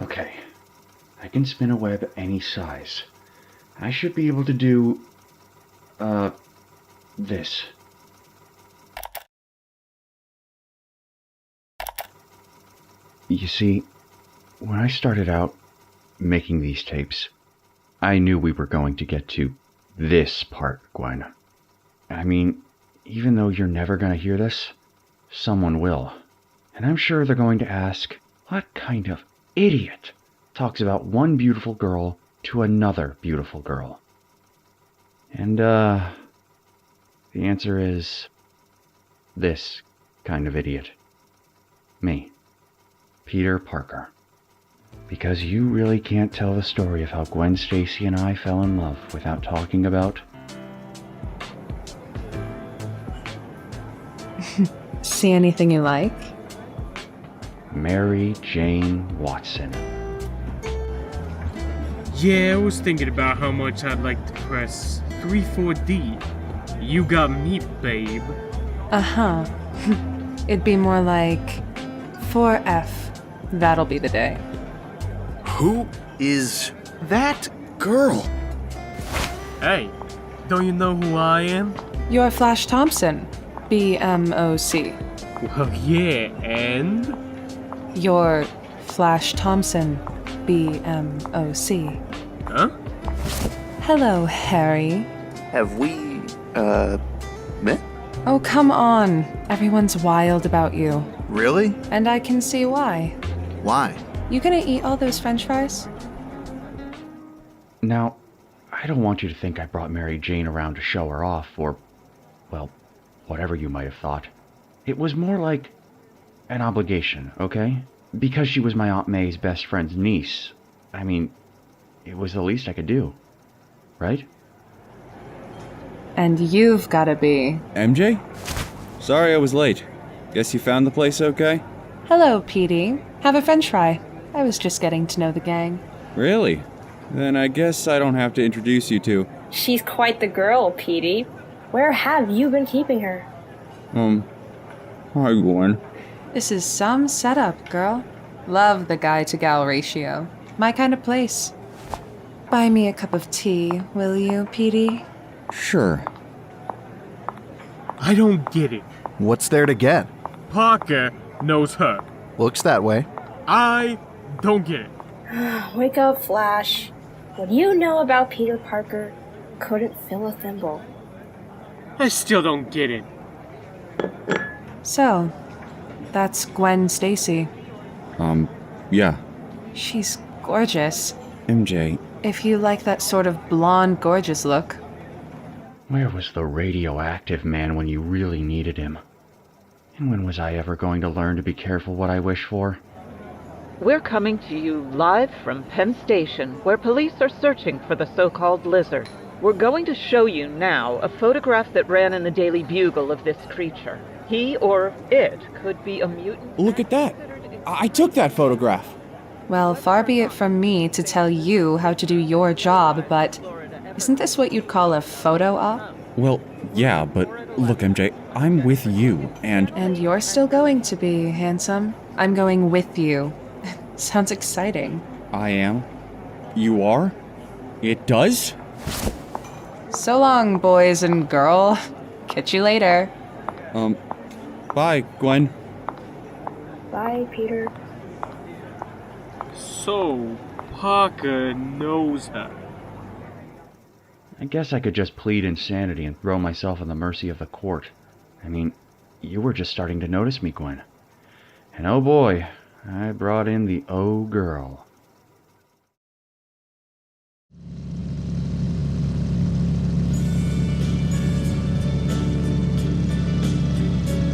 Okay, I can spin a web any size. I should be able to do, this. You see, when I started out making these tapes, I knew we were going to get to this part, Gwen. I mean, even though you're never going to hear this, someone will. And I'm sure they're going to ask, what kind of idiot talks about one beautiful girl to another beautiful girl? And, the answer is this kind of idiot. Me. Peter Parker. Because you really can't tell the story of how Gwen Stacy and I fell in love without talking about... See anything you like? Mary Jane Watson. Yeah, I was thinking about how much I'd like to press 3-4D. You got me, babe. Uh-huh. It'd be more like 4F. That'll be the day. Who is that girl? Hey, don't you know who I am? You're Flash Thompson, BMOC. Well, yeah, and? You're Flash Thompson, BMOC. Huh? Hello, Harry. Have we, met? Oh, come on. Everyone's wild about you. Really? And I can see why. Why? You gonna eat all those french fries? Now, I don't want you to think I brought Mary Jane around to show her off, or, well, whatever you might have thought. It was more like an obligation, okay? Because she was my Aunt May's best friend's niece. I mean, it was the least I could do. Right? And you've gotta be. MJ? Sorry I was late. Guess you found the place okay? Hello, Petey. Have a french fry. I was just getting to know the gang. Really? Then I guess I don't have to introduce you to... She's quite the girl, Petey. Where have you been keeping her? Hi, Gwen. This is some setup, girl. Love the guy-to-gal ratio. My kind of place. Buy me a cup of tea, will you, Petey? Sure. I don't get it. What's there to get? Parker knows her. Looks that way. I don't get it. Wake up, Flash. What you know about Peter Parker couldn't fill a thimble. I still don't get it. So, that's Gwen Stacy. Yeah. She's gorgeous. MJ, If you like that sort of blonde, gorgeous look. Where was the radioactive man when you really needed him? And when was I ever going to learn to be careful what I wish for? We're coming to you live from Penn Station, where police are searching for the so-called lizard. We're going to show you now a photograph that ran in the Daily Bugle of this creature. He or it could be a mutant. look at that. I took that photograph. Well, far be it from me to tell you how to do your job, but isn't this what you'd call a photo op? Well, yeah, but look, MJ, I'm with you, and... And you're still going to be, handsome. I'm going with you. Sounds exciting. I am? You are? It does? So long, boys and girl. Catch you later. Bye, Gwen. Bye, Peter. So, Parker knows her. I guess I could just plead insanity and throw myself on the mercy of the court. I mean, you were just starting to notice me, Gwen. And oh boy, I brought in the oh girl.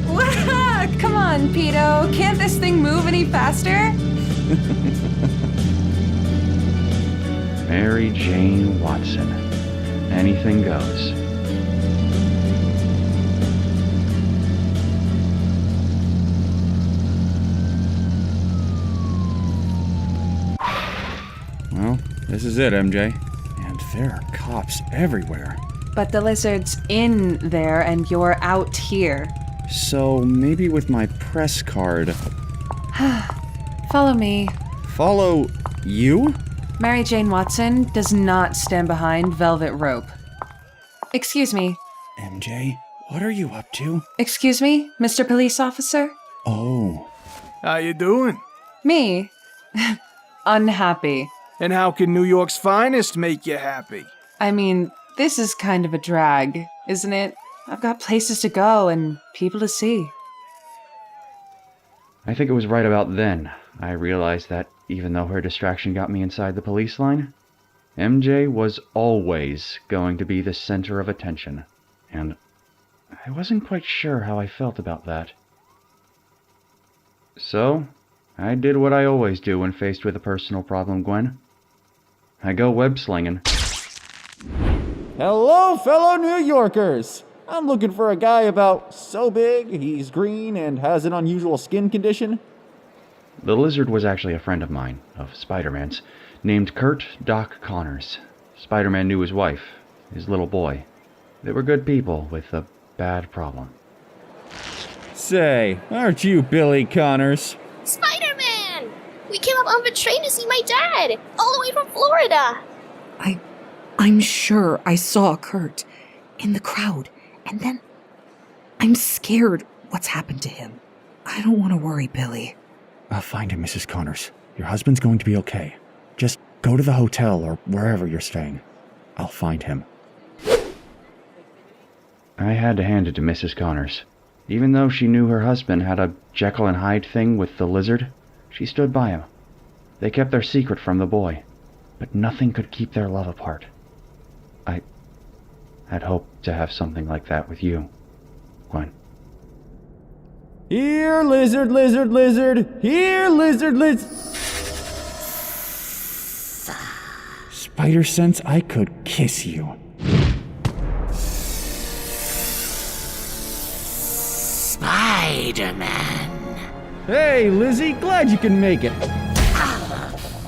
Wah! Come on, Peto. Can't this thing move any faster? Mary Jane Watson. Anything goes. Well, this is it, MJ. And there are cops everywhere. But the lizard's in there and you're out here. So maybe with my press card... Follow me. Follow you? Mary Jane Watson does not stand behind velvet rope. Excuse me. MJ, what are you up to? Excuse me, Mr. Police Officer? Oh. How you doing? Me? Unhappy. And how can New York's finest make you happy? I mean, this is kind of a drag, isn't it? I've got places to go and people to see. I think it was right about then I realized that even though her distraction got me inside the police line, MJ was always going to be the center of attention, and I wasn't quite sure how I felt about that. So, I did what I always do when faced with a personal problem, Gwen. I go web-slinging. Hello, fellow New Yorkers! I'm looking for a guy about so big, he's green, and has an unusual skin condition. The lizard was actually a friend of mine, of Spider-Man's, named Curt Doc Connors. Spider-Man knew his wife, his little boy. They were good people with a bad problem. Say, aren't you Billy Connors? Spider-Man! We came up on the train to see my dad, all the way from Florida. I'm sure I saw Curt in the crowd, and then I'm scared what's happened to him. I don't want to worry Billy. I'll find him, Mrs. Connors. Your husband's going to be okay. Just go to the hotel or wherever you're staying. I'll find him. I had to hand it to Mrs. Connors. Even though she knew her husband had a Jekyll and Hyde thing with the lizard, she stood by him. They kept their secret from the boy, but nothing could keep their love apart. I had hoped to have something like that with you, Gwen. Here, lizard, lizard, lizard! Here, lizard, lizard! Spider sense, I could kiss you. Spider-Man. Hey, Lizzie, glad you can make it.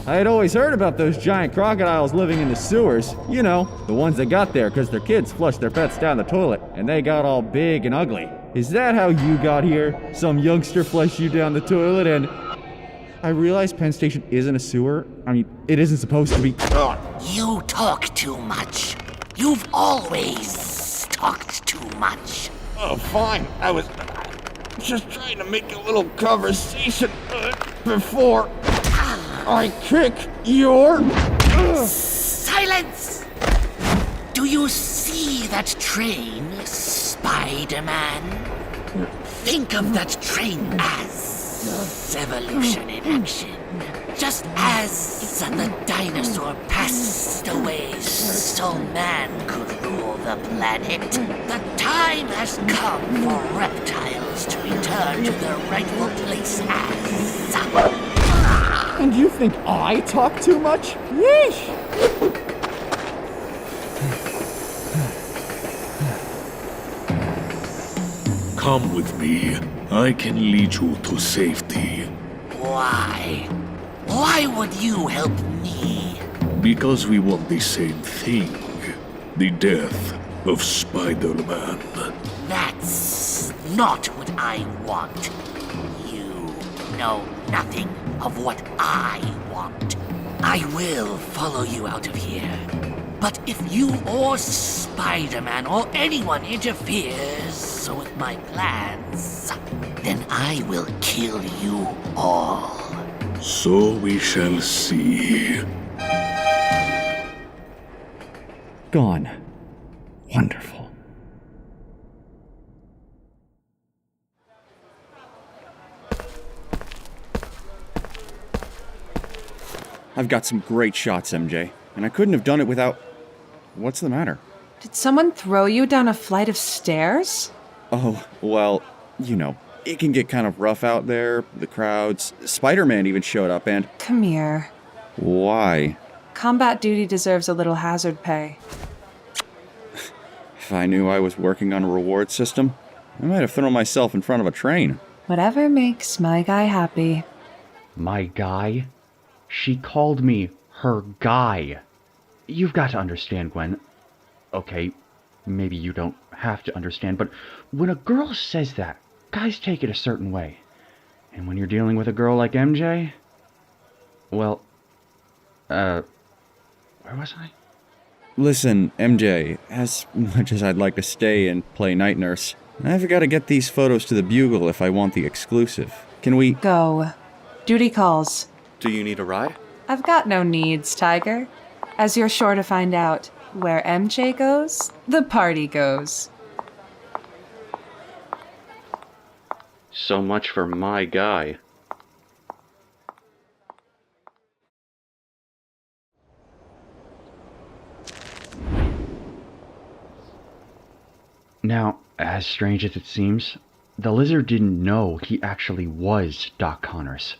I had always heard about those giant crocodiles living in the sewers. You know, the ones that got there because their kids flushed their pets down the toilet, and they got all big and ugly. Is that how you got here? Some youngster flushed you down the toilet and... I realize Penn Station isn't a sewer. I mean, it isn't supposed to be... You talk too much. You've always talked too much. Oh, fine. I was just trying to make a little conversation before I kick your... Silence! Do you see that train, Spider-Man? Think of that train as evolution in action. Just as the dinosaur passed away so man could rule the planet, the time has come for reptiles to return to their rightful place as... And you think I talk too much? Yeesh! Come with me. I can lead you to safety. Why? Why would you help me? Because we want the same thing. The death of Spider-Man. That's not what I want. You know nothing of what I want. I will follow you out of here. But if you or Spider-Man or anyone interferes with my plans, then I will kill you all. So we shall see. Gone. Wonderful. I've got some great shots, MJ, and I couldn't have done it without... What's the matter? Did someone throw you down a flight of stairs? Oh, well, you know, it can get kind of rough out there, the crowds. Spider-Man even showed up and... Come here. Why? Combat duty deserves a little hazard pay. If I knew I was working on a reward system, I might have thrown myself in front of a train. Whatever makes my guy happy. My guy? She called me her guy. You've got to understand, Gwen. Okay, maybe you don't have to understand, but when a girl says that, guys take it a certain way. And when you're dealing with a girl like MJ, Well, where was I? Listen, MJ, as much as I'd like to stay and play night nurse, I've got to get these photos to the Bugle if I want the exclusive. Can we... Go. Duty calls. Do you need a ride? I've got no needs, Tiger. As you're sure to find out, where MJ goes, the party goes. So much for my guy. Now, as strange as it seems, the lizard didn't know he actually was Doc Connors.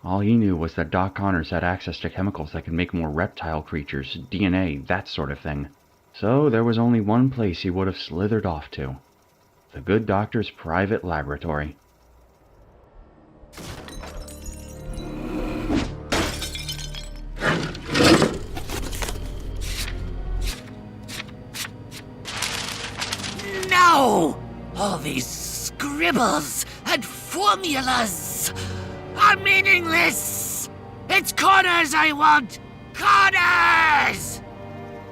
All he knew was that Doc Connors had access to chemicals that could make more reptile creatures, DNA, that sort of thing. So there was only one place he would have slithered off to. The good doctor's private laboratory. No! All these scribbles and formulas are meaningless! It's Connors I want! Connors!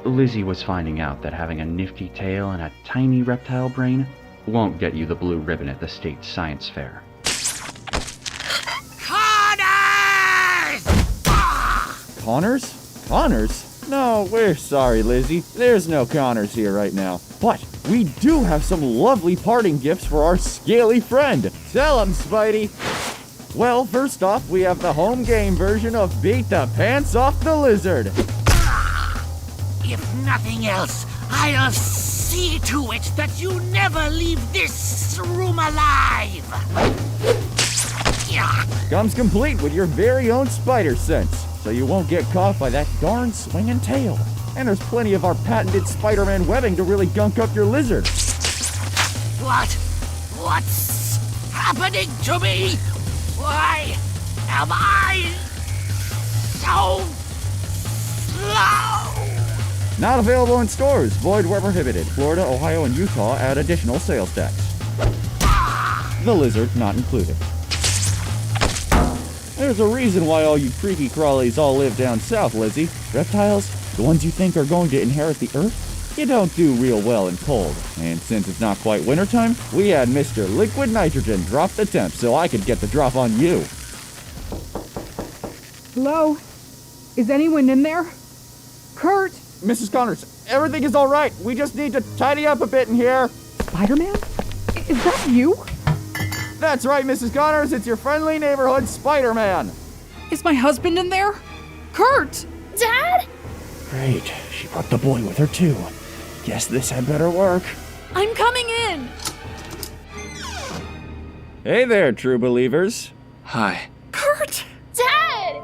Lizzie was finding out that having a nifty tail and a tiny reptile brain won't get you the blue ribbon at the state science fair. Connors! Connors? Connors? No, we're sorry, Lizzie. There's no Connors here right now. But we do have some lovely parting gifts for our scaly friend. Tell him, Spidey. Well, first off, we have the home game version of Beat the Pants Off the Lizard. If nothing else, I'll see to it that you never leave this room alive! Comes complete with your very own spider sense, so you won't get caught by that darn swinging tail. And there's plenty of our patented Spider-Man webbing to really gunk up your lizard. What's happening to me? Why am I so slow? Not available in stores. Void where prohibited. Florida, Ohio, and Utah add additional sales tax. The lizard not included. There's a reason why all you freaky crawlies all live down south, Lizzie. Reptiles, the ones you think are going to inherit the earth, you don't do real well in cold. And since it's not quite wintertime, we had Mr. Liquid Nitrogen drop the temp so I could get the drop on you. Hello? Is anyone in there? Curt? Mrs. Connors, everything is all right. We just need to tidy up a bit in here. Spider-Man? Is that you? That's right, Mrs. Connors. It's your friendly neighborhood Spider-Man. Is my husband in there? Curt! Dad? Great. She brought the boy with her, too. Guess this had better work. I'm coming in! Hey there, true believers. Hi. Curt! Dad!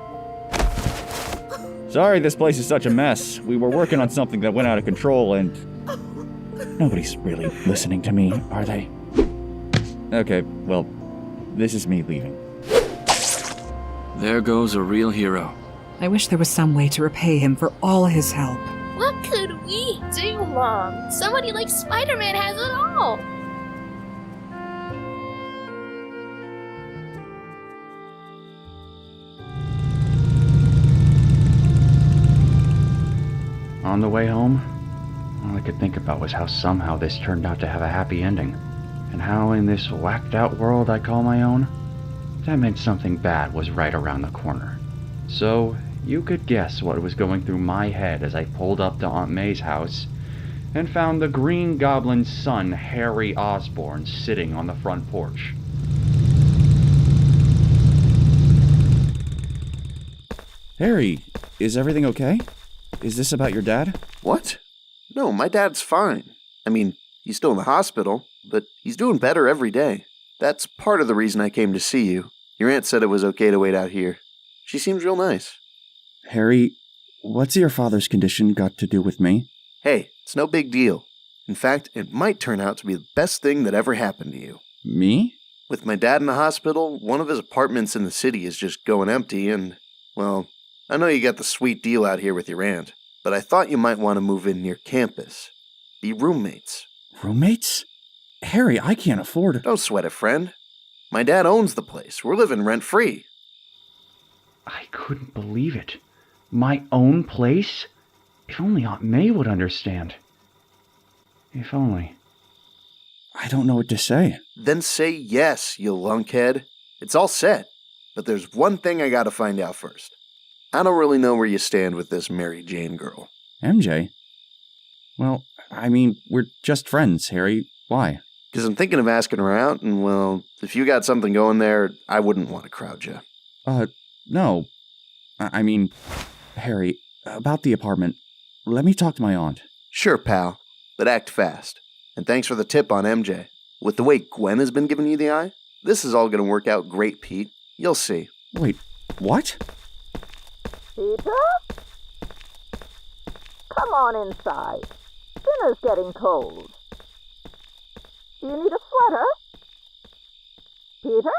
Sorry this place is such a mess. We were working on something that went out of control and... Nobody's really listening to me, are they? Okay, well, this is me leaving. There goes a real hero. I wish there was some way to repay him for all his help. What could we do, Mom? Somebody like Spider-Man has it all! On the way home, all I could think about was how somehow this turned out to have a happy ending. And how in this whacked-out world I call my own, that meant something bad was right around the corner. So, you could guess what was going through my head as I pulled up to Aunt May's house and found the Green Goblin's son, Harry Osborn, sitting on the front porch. Harry, is everything okay? Is this about your dad? What? No, my dad's fine. I mean, he's still in the hospital, but he's doing better every day. That's part of the reason I came to see you. Your aunt said it was okay to wait out here. She seems real nice. Harry, what's your father's condition got to do with me? Hey, it's no big deal. In fact, it might turn out to be the best thing that ever happened to you. Me? With my dad in the hospital, one of his apartments in the city is just going empty and, well, I know you got the sweet deal out here with your aunt, but I thought you might want to move in near campus. Be roommates. Roommates? Harry, I can't afford it. Don't sweat it, friend. My dad owns the place. We're living rent-free. I couldn't believe it. My own place? If only Aunt May would understand. If only. I don't know what to say. Then say yes, you lunkhead. It's all set. But there's one thing I gotta find out first. I don't really know where you stand with this Mary Jane girl. MJ? Well, I mean, we're just friends, Harry. Why? Because I'm thinking of asking her out, and well, if you got something going there, I wouldn't want to crowd you. No. I mean, Harry, about the apartment, let me talk to my aunt. Sure, pal, but act fast. And thanks for the tip on MJ. With the way Gwen has been giving you the eye, this is all gonna work out great, Pete. You'll see. Wait, what? Peter? Come on inside. Dinner's getting cold. Do you need a sweater? Peter?